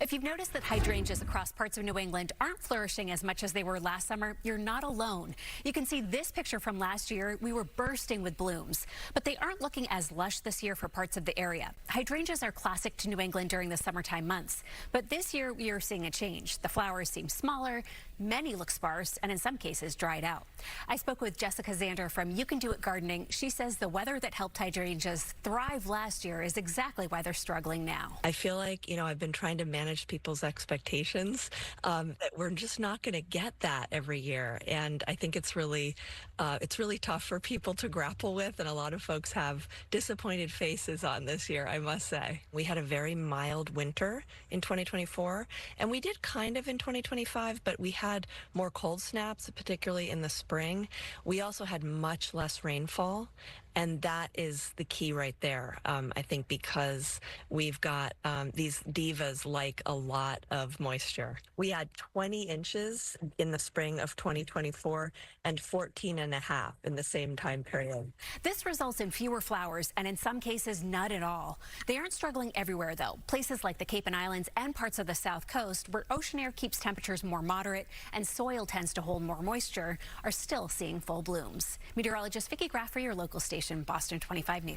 If you've noticed that hydrangeas across parts of New England aren't flourishing as much as they were last summer, you're not alone. You can see this picture from last year. We were bursting with blooms, but they aren't looking as lush this year for parts of the area. Hydrangeas are classic to New England during the summertime months, but this year we are seeing a change. The flowers seem smaller, many look sparse, and in some cases dried out. I spoke with Jessica Zander from You Can Do It Gardening. She says the weather that helped hydrangeas thrive last year is exactly why they're struggling now. I feel like, I've been trying to manage people's expectations, that we're just not going to get that every year. And I think it's really tough for people to grapple with. And a lot of folks have disappointed faces on this year, I must say. We had a very mild winter in 2024, and we did kind of in 2025, but we had more cold snaps, particularly in the spring. We also had much less rainfall. And that is the key right there, I think, because we've got these divas like a lot of moisture. We had 20 inches in the spring of 2024 and 14 and a half in the same time period. This results in fewer flowers and in some cases not at all. They aren't struggling everywhere, though. Places like the Cape and Islands and parts of the South Coast, where ocean air keeps temperatures more moderate and soil tends to hold more moisture, are still seeing full blooms. Meteorologist Vicky Graf for your local station, Boston 25 News.